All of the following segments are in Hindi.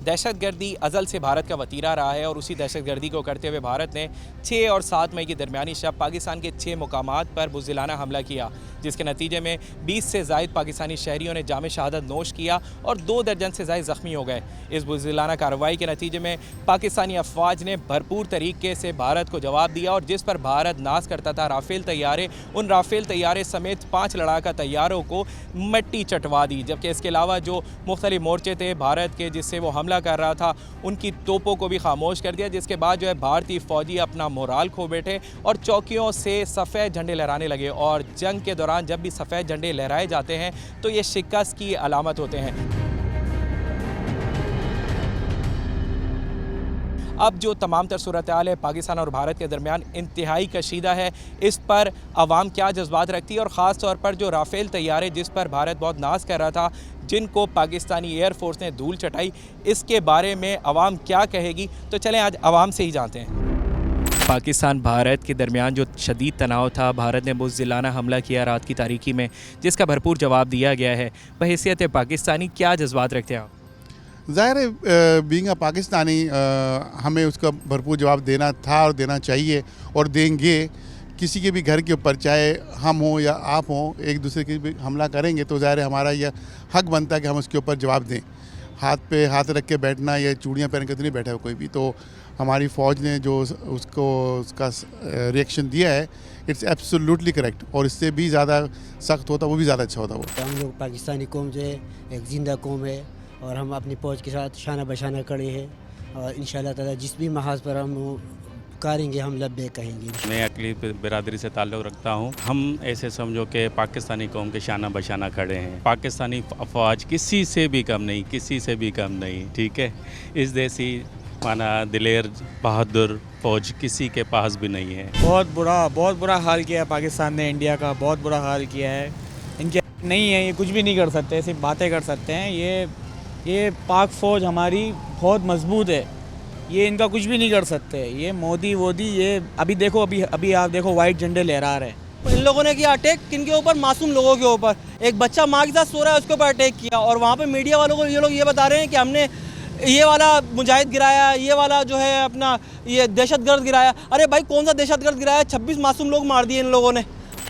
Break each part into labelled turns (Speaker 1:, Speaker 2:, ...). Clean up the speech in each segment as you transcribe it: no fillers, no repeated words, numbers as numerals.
Speaker 1: दहशतगर्दी अज़ल से भारत का वतीरा रहा है और उसी दहशतगर्दी को करते हुए भारत ने 6 और 7 मई की दरमियानी शब पाकिस्तान के 6 मुकामात पर बुज़दिलाना हमला किया, जिसके नतीजे में 20 से ज़ायद पाकिस्तानी शहरियों ने जाम शहादत नोश किया और 2 दर्जन से ज़ायद ज़ख्मी हो गए। इस बुज़दिलाना कार्रवाई के नतीजे में पाकिस्तानी अफवाज ने भरपूर तरीके से भारत को जवाब दिया और जिस पर भारत नाज करता था राफेल तैयारे, उन राफेल तैयारे समेत 5 लड़ाका तैयारों को मिट्टी चटवा दी। जबकि इसके अलावा जो मुख्तलिफ मोर्चे थे भारत के जिससे वो हमला कर रहा था, उनकी तोपों को भी खामोश कर दिया, जिसके बाद जो है भारतीय फ़ौजी अपना मोराल खो बैठे और चौकियों से सफ़ेद झंडे लहराने लगे। और जंग के दौरान जब भी सफ़ेद झंडे लहराए जाते हैं तो ये शिकस्त की अलामत होते हैं। अब जो तमाम तर सूरत हाल है पाकिस्तान और भारत के दरमियान इंतहाई कशीदा है, इस पर आवाम क्या जज्बात रखती है और ख़ास तौर पर जो राफेल तैयारे जिस पर भारत बहुत नाज कर रहा था, जिनको पाकिस्तानी एयरफोर्स ने धूल चटाई, इसके बारे में आवाम क्या कहेगी, तो चलें आज आवाम से ही जानते हैं। पाकिस्तान भारत के दरमियान जो शदीद तनाव था, भारत ने बुज़दिलाना हमला किया रात की तारीकी में, जिसका भरपूर जवाब दिया गया है। बहैसियत पाकिस्तानी क्या जज्बात रखते हैं आप?
Speaker 2: ज़ाहिर है बीइंग अ पाकिस्तानी हमें उसका भरपूर जवाब देना था और देना चाहिए और देंगे। किसी के भी घर के ऊपर चाहे हम हों या आप हों, एक दूसरे के भी हमला करेंगे तो ज़ाहिर है हमारा यह हक बनता है कि हम उसके ऊपर जवाब दें। हाथ पे हाथ रख के बैठना या चूड़ियाँ पहन के तो नहीं बैठा है कोई भी। तो हमारी फ़ौज ने जो उसका रिएक्शन दिया है, इट्स एब्सोल्युटली करेक्ट और इससे भी ज़्यादा सख्त होता वो भी ज़्यादा अच्छा होता वो।
Speaker 3: हम लोग पाकिस्तानी कौम से एक ज़िंदा कौम है और हम अपनी फ़ौज के साथ शाना बशाना खड़े हैं और इंशाअल्लाह ताला जिस भी महाज पर हम करेंगे हम लब्बे कहेंगे।
Speaker 4: मैं अकली बिरादरी से ताल्लुक़ रखता हूँ। हम ऐसे समझो कि पाकिस्तानी कौम के शाना बशाना खड़े हैं। पाकिस्तानी अफवाज किसी से भी कम नहीं, किसी से भी कम नहीं, ठीक है। इस देसी माना दिलेर बहादुर फ़ौज किसी के पास भी नहीं है।
Speaker 5: बहुत बुरा हाल किया है पाकिस्तान ने, इंडिया का बहुत बुरा हाल किया है। इनके नहीं है, ये कुछ भी नहीं कर सकते, सिर्फ बातें कर सकते हैं। ये पाक फ़ौज हमारी बहुत मजबूत है, ये इनका कुछ भी नहीं कर सकते। ये मोदी ये अभी देखो, अभी आप देखो वाइट झंडे लहरा रहे हैं।
Speaker 6: इन लोगों ने किया अटैक किन के ऊपर? मासूम लोगों के ऊपर। एक बच्चा माँ के साथ सो रहा है, उसके ऊपर अटैक किया और वहाँ पे मीडिया वालों को ये लोग ये बता रहे हैं कि हमने ये वाला मुजाहिद गिराया, ये वाला जो है अपना ये दहशतगर्द गिराया। अरे भाई कौन सा दहशतगर्द गिराया? 26 मासूम लोग मार दिए इन लोगों ने।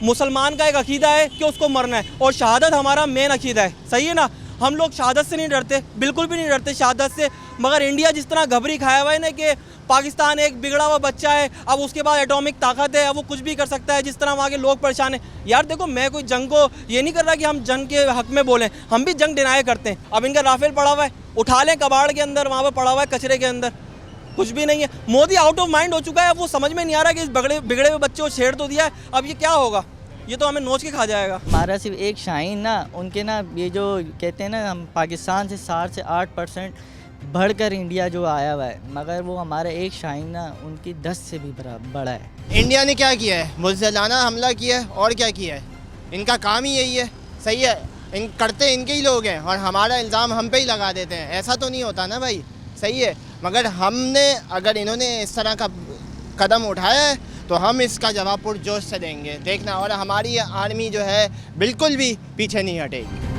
Speaker 6: मुसलमान का एक अकीदा है कि उसको मरना है और शहादत हमारा मेन अकीदा है, सही है ना। हम लोग शहादत से नहीं डरते, बिल्कुल भी नहीं डरते शहादत से। मगर इंडिया जिस तरह घबरी खाया हुआ है ना कि पाकिस्तान एक बिगड़ा हुआ बच्चा है, अब उसके बाद एटॉमिक ताकत है, अब वो कुछ भी कर सकता है, जिस तरह वहाँ के लोग परेशान हैं। यार देखो, मैं कोई जंग को ये नहीं कर रहा कि हम जंग के हक में बोलें, हम भी जंग डिनाई करते हैं। अब इनका राफेल पड़ा हुआ है, उठा लें कबाड़ के अंदर, वहाँ पर पड़ा हुआ है कचरे के अंदर, कुछ भी नहीं है। मोदी आउट ऑफ माइंड हो चुका है, वो समझ में नहीं आ रहा कि इस बिगड़े हुए बच्चे को छेड़ तो दिया है, अब ये क्या होगा? ये तो हमें नोच के खा जाएगा।
Speaker 7: हमारा सिर्फ एक शाहीन ना, उनके ना ये जो कहते हैं ना, हम पाकिस्तान से 7 से 8% बढ़कर इंडिया जो आया हुआ है, मगर वो हमारा एक शाहीन ना उनकी 10 से भी बड़ा है।
Speaker 8: इंडिया ने क्या किया है? बुज़दिलाना हमला किया है और क्या किया है? इनका काम ही यही है, सही है। इन करते इनके ही लोग हैं और हमारा इल्ज़ाम हम पे ही लगा देते हैं। ऐसा तो नहीं होता ना भाई, सही है। मगर अगर इन्होंने इस तरह का कदम उठाया है तो हम इसका जवाब पुरजोश से देंगे, देखना। और हमारी आर्मी जो है बिल्कुल भी पीछे नहीं हटेगी।